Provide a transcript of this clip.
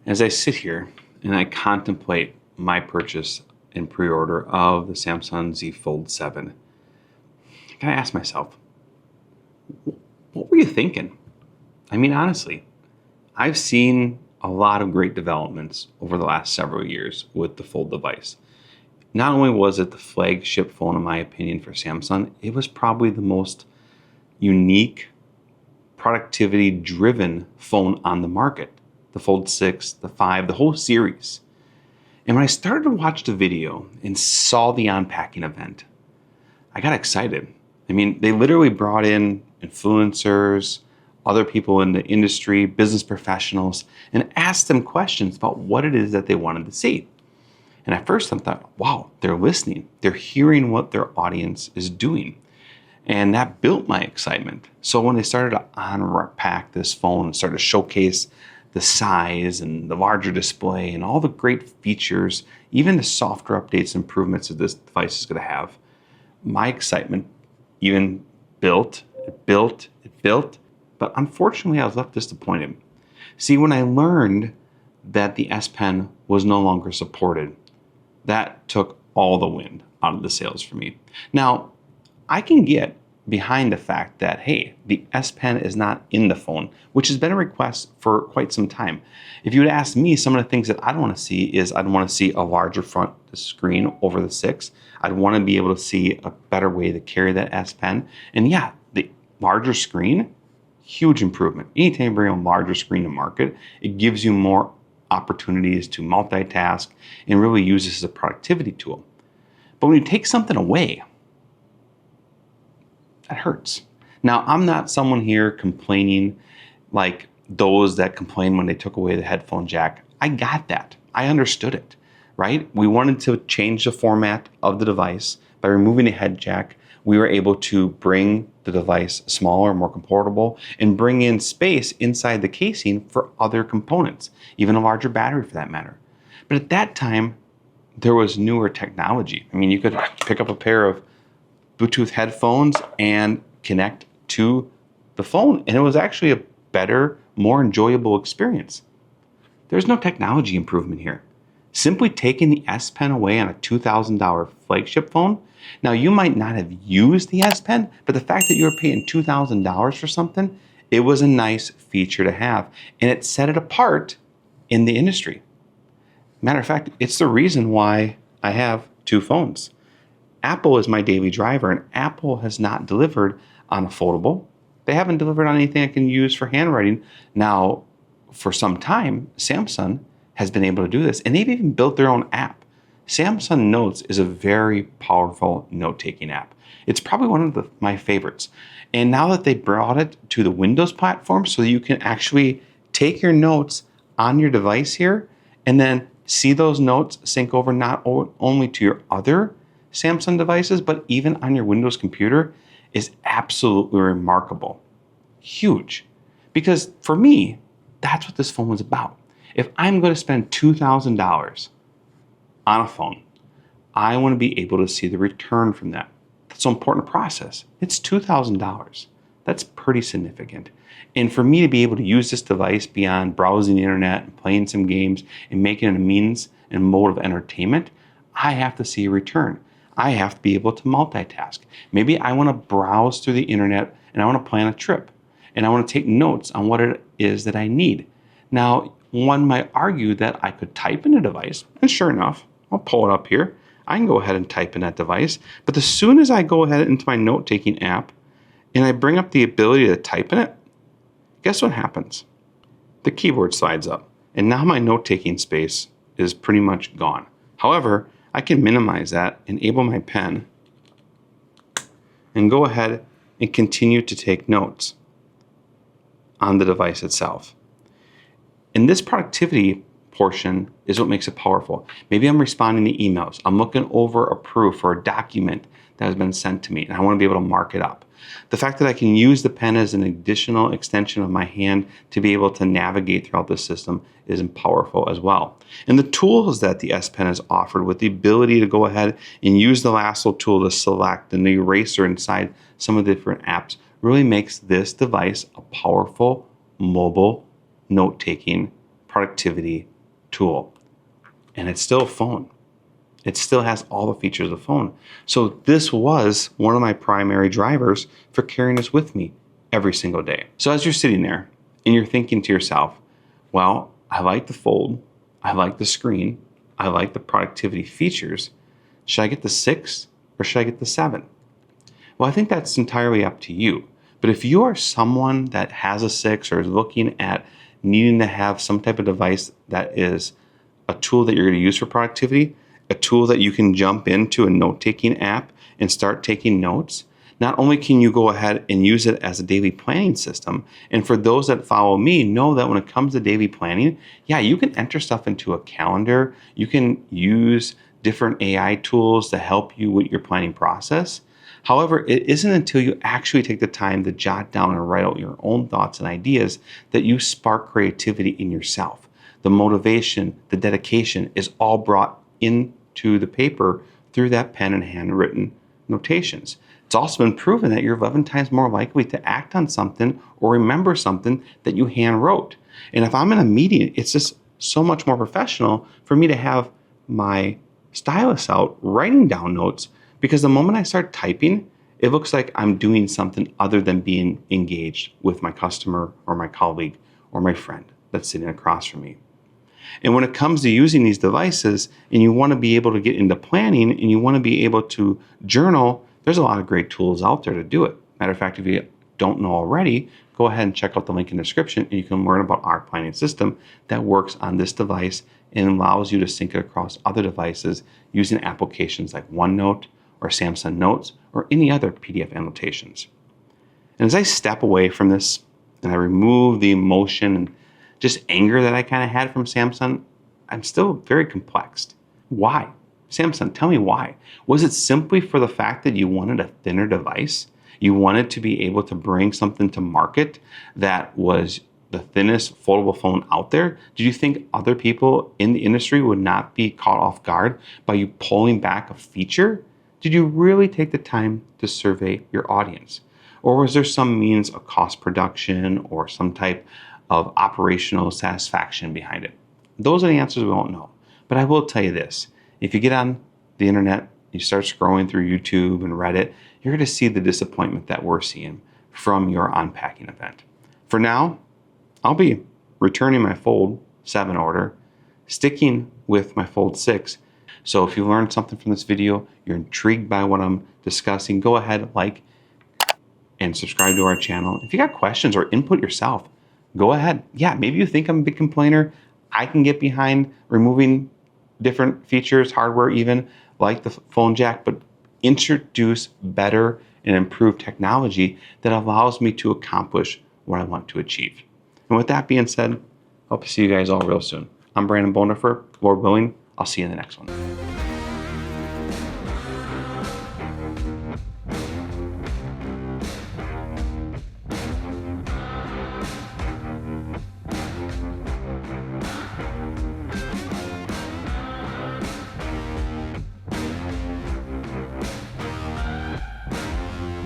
As I sit here and I contemplate my purchase and pre-order of the Samsung Z Fold 7, I gotta ask myself, what were you thinking? I mean, honestly, I've seen a lot of great developments over the last several years with the Fold device. Not only was it the flagship phone, in my opinion, for Samsung, it was probably the most unique, productivity-driven phone on the market. The Fold 6, the 5, the whole series. And when I started to watch the video and saw the unpacking event, I got excited. I mean, they literally brought in influencers, other people in the industry, business professionals, and asked them questions about what it is that they wanted to see. And at first I thought, wow, they're listening. They're hearing what their audience is doing. And that built my excitement. So when they started to unpack this phone and started to showcase the size and the larger display and all the great features, even the software updates and improvements that this device is going to have, my excitement even built. But unfortunately, I was left disappointed. See, when I learned that the S Pen was no longer supported, that took all the wind out of the sails for me. Now, I can get behind the fact that, hey, the S Pen is not in the phone, which has been a request for quite some time. If you would ask me, some of the things that I'd want to see is I'd want to see a larger front screen over the 6. I'd want to be able to see a better way to carry that S Pen. And yeah, the larger screen, huge improvement. Anytime you bring a larger screen to market, it gives you more opportunities to multitask and really use this as a productivity tool. But when you take something away, that hurts. Now, I'm not someone here complaining like those that complain when they took away the headphone jack. I got that. I understood it, right? We wanted to change the format of the device. By removing the head jack, we were able to bring the device smaller, more comfortable, and bring in space inside the casing for other components, even a larger battery for that matter. But at that time, there was newer technology. I mean, you could pick up a pair of Bluetooth headphones and connect to the phone, and it was actually a better, more enjoyable experience. There's no technology improvement here. Simply taking the S Pen away on a $2,000 flagship phone. Now, you might not have used the S Pen, but the fact that you were paying $2,000 for something, it was a nice feature to have, and it set it apart in the industry. Matter of fact, it's the reason why I have two phones. Apple is my daily driver, and Apple has not delivered on a foldable. They haven't delivered on anything I can use for handwriting. Now, for some time, Samsung has been able to do this, and they've even built their own app. Samsung Notes is a very powerful note-taking app. It's probably one of my favorites. And now that they brought it to the Windows platform so that you can actually take your notes on your device here and then see those notes sync over not only to your other Samsung devices, but even on your Windows computer, is absolutely remarkable. Huge. Because for me, that's what this phone was about. If I'm going to spend $2,000 on a phone, I want to be able to see the return from that. That's so important to process. It's $2,000. That's pretty significant. And for me to be able to use this device beyond browsing the internet and playing some games and making it a means and mode of entertainment, I have to see a return. I have to be able to multitask. Maybe I want to browse through the internet and I want to plan a trip and I want to take notes on what it is that I need. Now, one might argue that I could type in a device, and sure enough, I'll pull it up here. I can go ahead and type in that device, but as soon as I go ahead into my note-taking app and I bring up the ability to type in it, guess what happens? The keyboard slides up, and now my note-taking space is pretty much gone. However, I can minimize that, enable my pen, and go ahead and continue to take notes on the device itself. And this productivity portion is what makes it powerful. Maybe I'm responding to emails. I'm looking over a proof or a document that has been sent to me, and I want to be able to mark it up. The fact that I can use the pen as an additional extension of my hand to be able to navigate throughout the system is powerful as well. And the tools that the S Pen has offered, with the ability to go ahead and use the lasso tool to select and the eraser inside some of the different apps, really makes this device a powerful mobile note-taking productivity tool. And it's still a phone. It still has all the features of a phone. So this was one of my primary drivers for carrying this with me every single day. So as you're sitting there and you're thinking to yourself, well, I like the fold, I like the screen, I like the productivity features. Should I get the 6 or should I get the 7? Well, I think that's entirely up to you. But if you are someone that has a 6 or is looking at needing to have some type of device that is a tool that you're going to use for productivity, a tool that you can jump into a note-taking app and start taking notes, not only can you go ahead and use it as a daily planning system, and for those that follow me know that when it comes to daily planning, yeah, you can enter stuff into a calendar, you can use different AI tools to help you with your planning process. However, it isn't until you actually take the time to jot down and write out your own thoughts and ideas that you spark creativity in yourself. The motivation, the dedication is all brought into the paper through that pen and handwritten notations. It's also been proven that you're 11 times more likely to act on something or remember something that you hand wrote. And if I'm in a meeting, it's just so much more professional for me to have my stylus out writing down notes, because the moment I start typing, it looks like I'm doing something other than being engaged with my customer or my colleague or my friend that's sitting across from me. And when it comes to using these devices and you want to be able to get into planning and you want to be able to journal, there's a lot of great tools out there to do it. Matter of fact, if you don't know already, go ahead and check out the link in the description and you can learn about our planning system that works on this device and allows you to sync it across other devices using applications like OneNote or Samsung Notes or any other PDF annotations. And as I step away from this and I remove the emotion and just anger that I kind of had from Samsung, I'm still very complexed. Why? Samsung, tell me why. Was it simply for the fact that you wanted a thinner device? You wanted to be able to bring something to market that was the thinnest foldable phone out there? Did you think other people in the industry would not be caught off guard by you pulling back a feature? Did you really take the time to survey your audience? Or was there some means of cost production or some type of operational satisfaction behind it? Those are the answers we won't know. But I will tell you this. If you get on the internet, you start scrolling through YouTube and Reddit, you're going to see the disappointment that we're seeing from your unpacking event. For now, I'll be returning my Fold 7 order, sticking with my Fold 6. So if you learned something from this video, you're intrigued by what I'm discussing, go ahead, like, and subscribe to our channel. If you got questions or input yourself, go ahead. Yeah, maybe you think I'm a big complainer. I can get behind removing different features, hardware even, like the phone jack, but introduce better and improved technology that allows me to accomplish what I want to achieve. And with that being said, hope to see you guys all real soon. I'm Brandon Bonifer. Lord willing, I'll see you in the next one.